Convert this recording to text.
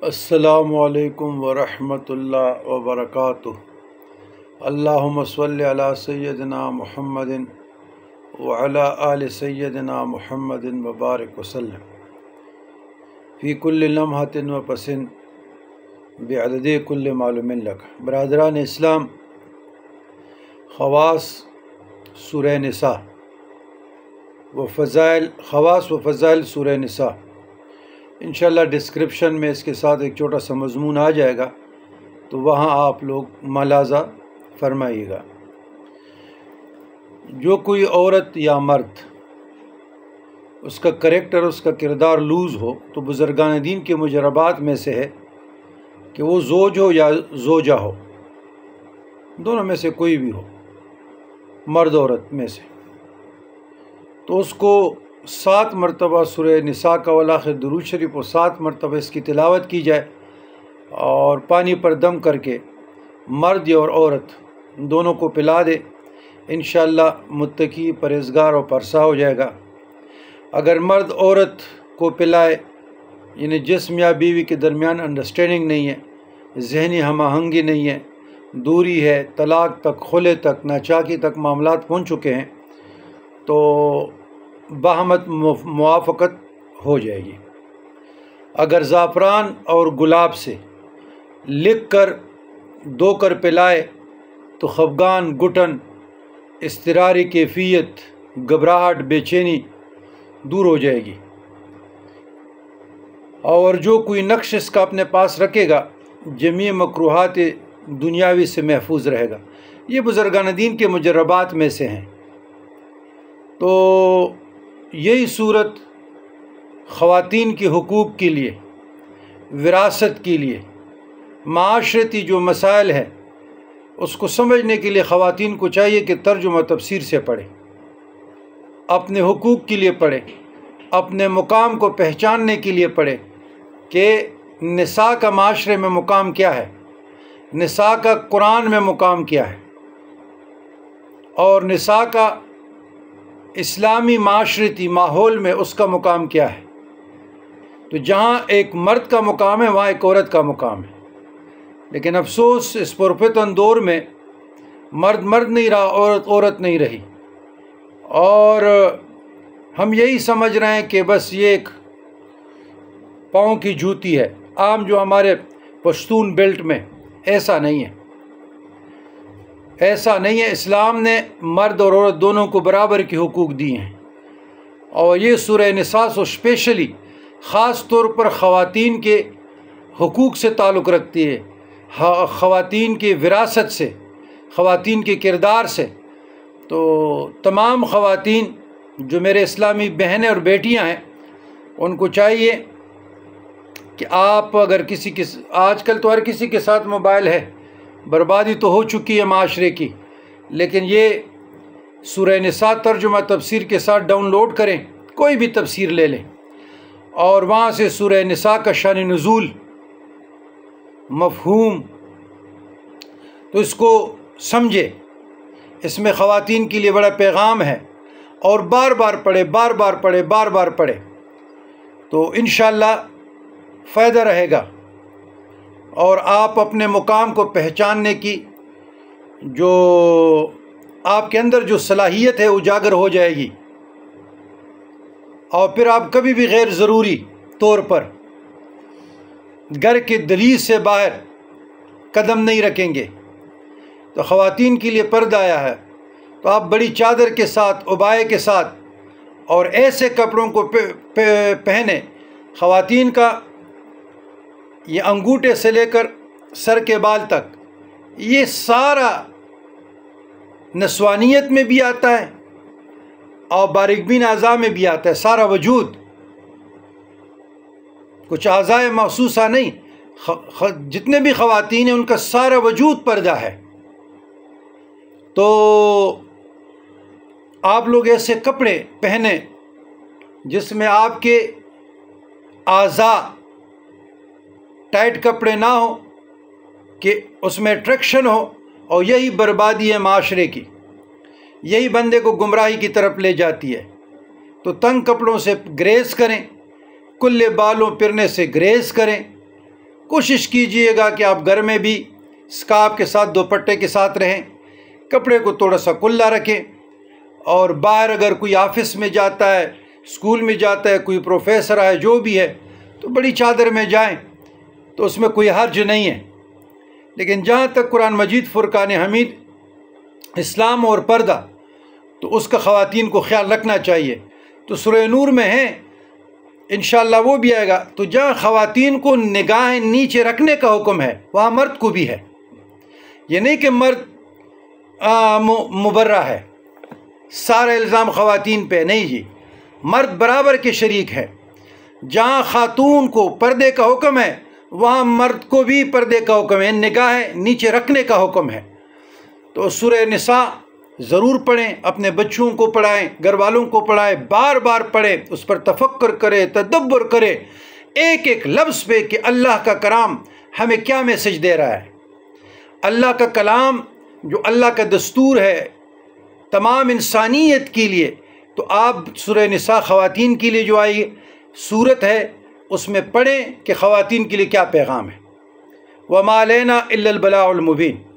السلام علیکم ورحمۃ اللہ وبرکاتہ۔ اللہم صلی علی سیدنا محمد وعلی آل سیدنا محمد وبارک وسلم فی کل لمحۃ وپسن بعدد کل معلوم لک۔ برادران اسلام، خواص سورہ نساء و فضائل سورہ نساء۔ انشاءاللہ ڈسکرپشن میں اس کے ساتھ ایک چھوٹا سا مضمون آ جائے گا، تو وہاں آپ لوگ ملاحظہ فرمائیے گا۔ جو کوئی عورت یا مرد اس کا کریکٹر، اس کا کردار لوز ہو، تو بزرگان دین کے مجربات میں سے ہے کہ وہ زوج ہو یا زوجہ ہو، دونوں میں سے کوئی بھی ہو، مرد عورت میں سے، تو اس کو 7 مرتبہ سورہ نساء کا والآخر درود شریف، اور 7 مرتبہ اس کی تلاوت کی جائے، اور پانی پر دم کر کے مرد اور عورت دونوں کو پلا دے، انشاءاللہ متقی، پرہیزگار اور پرسا ہو جائے گا۔ اگر مرد عورت کو پلائے، یعنی جسم یا بیوی کے درمیان انڈرسٹینڈنگ نہیں ہے، ذہنی ہم آہنگی نہیں ہے، دوری ہے، طلاق تک، خلع تک، ناچاکی تک معاملات پہنچ چکے ہیں، تو باہمت موافقت ہو جائے گی۔ اگر زعفران اور گلاب سے لکھ کر دو کر پلائے تو خفگان، گھٹن، اضطراری کیفیت، گھبراہٹ، بے چینی دور ہو جائے گی، اور جو کوئی نقش اس کا اپنے پاس رکھے گا جمیع مکروہات دنیاوی سے محفوظ رہے گا۔ یہ بزرگان دین کے مجربات میں سے ہیں۔ تو یہی صورت خواتین کے حقوق کے لیے، وراثت کے لیے، معاشرتی جو مسائل ہیں اس کو سمجھنے کے لیے خواتین کو چاہیے کہ ترجمہ تفسیر سے پڑھیں، اپنے حقوق کے لیے پڑھیں، اپنے مقام کو پہچاننے کے لیے پڑھیں کہ نساء کا معاشرے میں مقام کیا ہے، نساء کا قرآن میں مقام کیا ہے، اور نساء کا اسلامی معاشرتی ماحول میں اس کا مقام کیا ہے۔ تو جہاں ایک مرد کا مقام ہے، وہاں ایک عورت کا مقام ہے، لیکن افسوس اس پرفتن دور میں مرد مرد نہیں رہا، عورت عورت نہیں رہی، اور ہم یہی سمجھ رہے ہیں کہ بس یہ ایک پاؤں کی جوتی ہے، عام جو ہمارے پشتون بیلٹ میں، ایسا نہیں ہے، ایسا نہیں ہے۔ اسلام نے مرد اور عورت دونوں کو برابر کے حقوق دیے ہیں، اور یہ سورہ نساء اسپیشلی خاص طور پر خواتین کے حقوق سے تعلق رکھتی ہے، خواتین کی وراثت سے، خواتین کے کردار سے۔ تو تمام خواتین جو میرے اسلامی بہنیں اور بیٹیاں ہیں، ان کو چاہیے کہ آپ اگر آج کل تو ہر کسی کے ساتھ موبائل ہے، بربادی تو ہو چکی ہے معاشرے کی، لیکن یہ سورہ نساء ترجمہ تفسیر کے ساتھ ڈاؤن لوڈ کریں، کوئی بھی تفسیر لے لیں، اور وہاں سے سورہ نساء کا شان نزول، مفہوم، تو اس کو سمجھے، اس میں خواتین کے لیے بڑا پیغام ہے، اور بار بار پڑھے، تو انشاءاللہ فائدہ رہے گا، اور آپ اپنے مقام کو پہچاننے کی جو آپ کے اندر جو صلاحیت ہے اجاگر ہو جائے گی، اور پھر آپ کبھی بھی غیر ضروری طور پر گھر کے دہلیز سے باہر قدم نہیں رکھیں گے۔ تو خواتین کے لیے پردہ آیا ہے، تو آپ بڑی چادر کے ساتھ، عبائے کے ساتھ، اور ایسے کپڑوں کو پہنیں۔ خواتین کا یہ انگوٹھے سے لے کر سر کے بال تک، یہ سارا نسوانیت میں بھی آتا ہے اور باریک بین اعضاء میں بھی آتا ہے، سارا وجود، کچھ اعضاء محسوسہ نہیں، جتنے بھی خواتین ہیں ان کا سارا وجود پردہ ہے۔ تو آپ لوگ ایسے کپڑے پہنیں جس میں آپ کے اعضاء ٹائٹ کپڑے نہ ہو کہ اس میں اٹریکشن ہو، اور یہی بربادی ہے معاشرے کی، یہی بندے کو گمراہی کی طرف لے جاتی ہے۔ تو تنگ کپڑوں سے گریز کریں، کلے بالوں پرنے سے گریز کریں، کوشش کیجئے گا کہ آپ گھر میں بھی اسکارف کے ساتھ دوپٹے کے ساتھ رہیں، کپڑے کو تھوڑا سا کھلا رکھیں، اور باہر اگر کوئی آفس میں جاتا ہے، اسکول میں جاتا ہے، کوئی پروفیسر ہے، جو بھی ہے، تو بڑی چادر میں جائیں تو اس میں کوئی حرج نہیں ہے۔ لیکن جہاں تک قرآن مجید فرقان حمید اسلام اور پردہ، تو اس کا خواتین کو خیال رکھنا چاہیے۔ تو سورہ نور میں ہے، انشاءاللہ وہ بھی آئے گا، تو جہاں خواتین کو نگاہیں نیچے رکھنے کا حکم ہے وہاں مرد کو بھی ہے۔ یہ نہیں کہ مرد مبرہ ہے، سارا الزام خواتین پہ نہیں جی، مرد برابر کے شریک ہے۔ جہاں خاتون کو پردے کا حکم ہے وہاں مرد کو بھی پردے کا حکم ہے، نگاہیں نیچے رکھنے کا حکم ہے۔ تو سورہ نساء ضرور پڑھیں، اپنے بچوں کو پڑھائیں، گھر والوں کو پڑھائیں، بار بار پڑھیں، اس پر تفکر کریں، تدبر کریں، ایک ایک لفظ پہ کہ اللہ کا کلام ہمیں کیا میسج دے رہا ہے۔ اللہ کا کلام جو اللہ کا دستور ہے تمام انسانیت کے لیے، تو آپ سورہ نساء خواتین کے لیے جو آئی صورت ہے اس میں پڑھیں کہ خواتین کے لیے کیا پیغام ہے۔ وَمَا عَلَيْنَا إِلَّا الْبَلَاغُ الْمُبِينُ۔